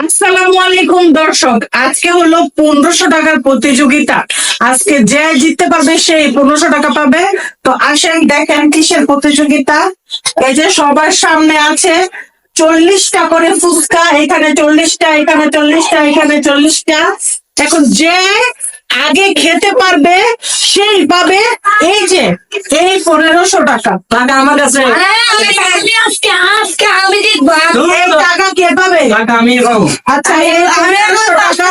আসসালামু আলাইকুম দর্শক, আজকে হলো 1500 টাকার প্রতিযোগিতা। আজকে যে জিততে পারবে সেই 1500 টাকা পাবে। তো আসেন দেখেন কিসের প্রতিযোগিতা। এই যে সবার সামনে আছে 40টা করে ফুচকা, এখানে 40টা, এখানে 40টা, এখানে 40টা। এখন যে আগে খেতে পারবে সেই পাবে এই যে এই 1500 টাকা। টাকা আমার কাছে। এই টাকা কে পাবে? টাকা আমি পাবো। আচ্ছা, এই 1500 টাকা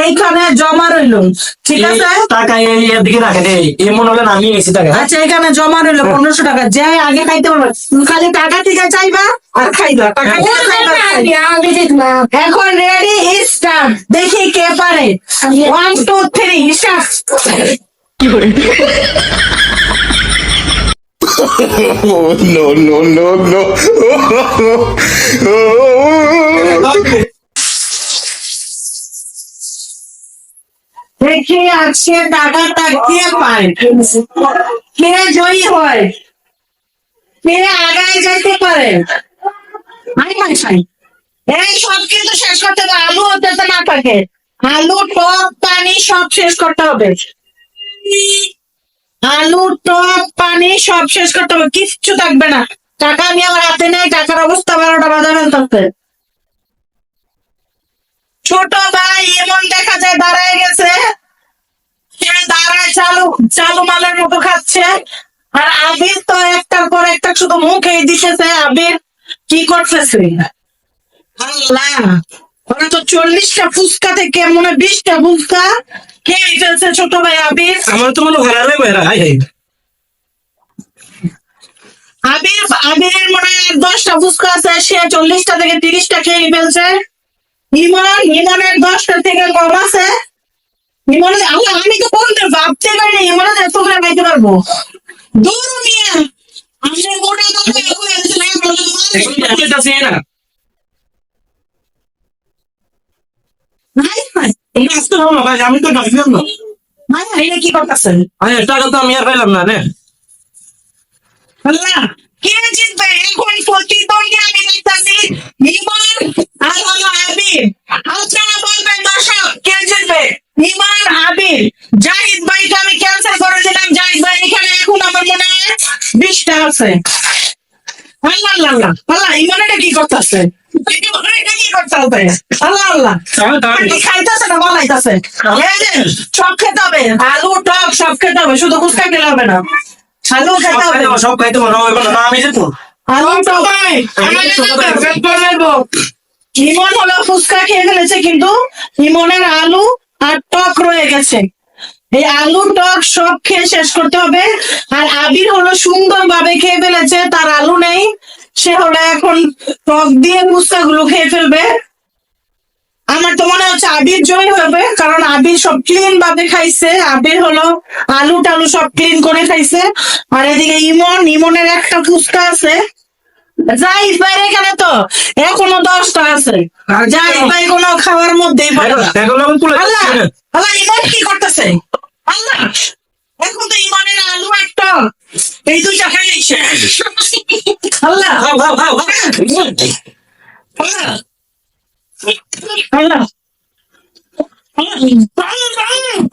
এইখানে জমা রইলো, ঠিক আছে? টাকা এর দিকে রাখে দে, এমন হলে আমি এসে টাকা। আচ্ছা, এখানে জমা রইলো 1500 টাকা। যে আগে খাইতে পারবে খালি টাকা থেকে চাইবা আর খাইবা, টাকা থেকে চাইবা আর খাইবা। এখন রেডি স্টার্ট, দেখি কে পারে। 1 2 3 start. Oh, no, no, no, no. দেখি আজকে টাকাটা কে পায়, কে জয়ী হয়, কে আগায় যেতে পারে। এই সব কিন্তু শেষ করতে হবে, আলু হতে তো না থাকে। আলু, টক, পানি সব শেষ করতে হবে। আলু, টক, পানি সব শেষ করতে হবে, কিচ্ছু থাকবে না। টাকা আমি আমার হাতে নেই, টাকার অবস্থা 12টা বাজে ফেলতে। ছোট ভাই এমন দেখা যায় দাঁড়ায় গেছে, সে দাঁড়ায় চালু চালু মালের মতো খাচ্ছে। আর আবির তো একটার পর একটা শুধু মুখেই দিতেছে। আবির কি করতেছে? আল্লাহ, ওরা তো 40টা ফুচকা থেকে মনে হয় 20টা ফুচকা খেয়ে ফেলছে ছোট ভাই আবির। আমার তো মনে ভাড়া লাগবে এরা। হাই হাই আবিরের মনে হয় 10টা ফুচকা আছে, সে 40টা থেকে 30টা খেয়ে ফেলছে। ইমনের 10টা থেকে কম আছে। ইমনের আল্লাহ, আমি তো বলতে ভাবতে পারিনি ইমনের এতগুলো খাইতে পারবো। দূর মিয়া, আমি মোটা কথা এখন আছে না। তুমি আসতে হবে না ভাই, আমি তো ডাকলাম না। এটা কি করতেছেন? আরে টাকা তো আমি আর পাইলাম না রে। আল্লাহ, কে জিতবে এখন? প্রতিদ্বন্দ্বী আমি দেখতেছি ইমন আর হলো আবির। আপনারা বলবেন দর্শক, কে জিতবে? ইমন, আবির। জাহিদ ভাইকে আমি ক্যান্সেল করে দিলাম। জাহিদ ভাই এখানে এখন আমার মনে হয় 20টা আছে। আল্লাহ আল্লাহ আল্লাহ আল্লাহ, ইমন এটা কি করতেছে? ইমন এটা কি করতেছে? আল্লাহ আল্লাহ, খাইতেছে না বলাইতেছে। এই যে সব খেতে হবে, আলু, টক সব খেতে হবে, শুধু ফুচকা খেলে হবে না। আলু খেতে হবে, সব খাইতে মনে হবে না, আমি যেত। আলু টক। ইমন হলো ফুচকা খেয়ে ফেলেছে, কিন্তু ইমনের আলু আর টক রয়ে গেছে। এই আলু টক সব খেয়ে শেষ করতে হবে। আর আবির হলো সুন্দর ভাবে খেয়ে ফেলেছে, তার আলু নেই, সে হলো এখন টক দিয়ে ফুচকা গুলো খেয়ে ফেলবে। আমার তো মনে হচ্ছে আবির জয় হবে, কারণ আবির সব ক্লিন ভাবে খাইছে। আবির হলো আলু টালু সব ক্লিন করে খাইছে। আর এদিকে ইমনের একটা ফুচকা আছে। জাহিদ ভাই এখানে তো এখনো 10টা আছে। জাহিদ ভাই কোনো খাওয়ার মধ্যেই পড়ে না। আল্লাহ আল্লাহ, ইমন কি করতেছে? আল্লাহ, এখন তো ইমনের আলু একটা এই দুইটা খাই নিছে। আল্লাহ আল্লাহ আল্লাহ,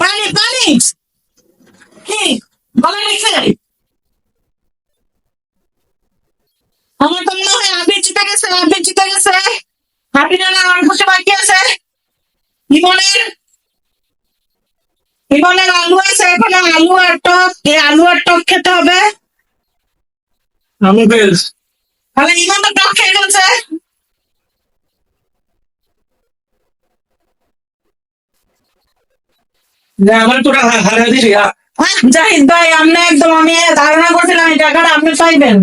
পানি পানি কি বলে গেছে? আমার তো মনে হয় আবির জিতে গেছে, আবির জিতে গেছে। আবিরের আর কিছু বাকি আছে। ইমনের ইমনের আলু আছে, এখন আলু আর টক, এই আলু আর টক খেতে হবে। আমি বেশ তাহলে ইমন তো টক খেয়ে ফেলছে। আমার তো হারা দিবি। জাহিদ ভাই, আপনি একদম, আমি ধারণা করছিলাম এই টাকাটা আপনি পাইবেন।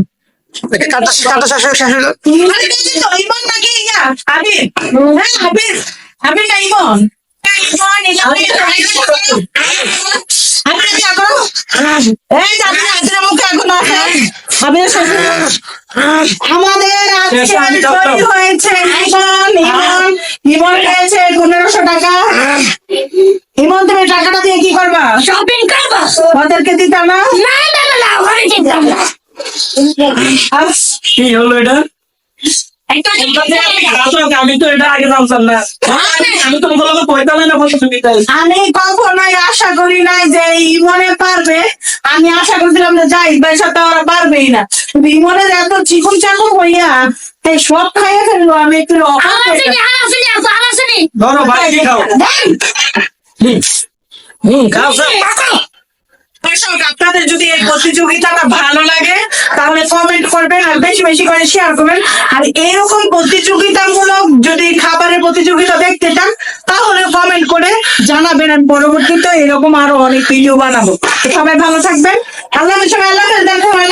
কাটা কাটা শেষ হলো। আরে দেখি তো, ইমন নাকি ইয়া আবির? হ্যাঁ আবির, আবির না ইমন? আবির কি এখন? এই যে আপনি হাতের মুখে এখন আছে। আবির আমাদের আজকে জয়ী হয়েছে ইমন পেয়েছে 1500 টাকা। ইমন, তুমি টাকাটা দিয়ে কি করবা? শপিং করবো। ওদেরকে দিতা না? না না না না, ওখানে যেতাম না। কি হলো এটা? আমি তো এটা আগে জানতাম না আমি তো বলবো পয়সা না প্রতিযোগিতায় আমি কখনোই আশা করি নাই যে ইমনে পারবে। আমি আশা করছিলাম যে যাই ভাইয়ের সাথে ওরা পারবেই না, কিন্তু ইমনের এত চিকুন চাকুন হইয়া এই সব খাইয়ে ফেললো। আমি একটু অবাক হয়ে গেলাম। ধরো ভাই কি খাও খাও দর্শক, আপনাদের যদি এই প্রতিযোগিতাটা ভালো লাগে তাহলে কমেন্ট করবেন আর বেশি বেশি করে শেয়ার করবেন। আর এরকম প্রতিযোগিতামূলক যদি খাবারের প্রতিযোগিতা দেখতে চান তাহলে কমেন্ট করে জানাবেন। আমি পরবর্তীতে এরকম আরো অনেক ভিডিও বানাবো। সবাই ভালো থাকবেন। আল্লাহ হাফেজ, সবাই আল্লাহ হাফেজ, দেখা হবে।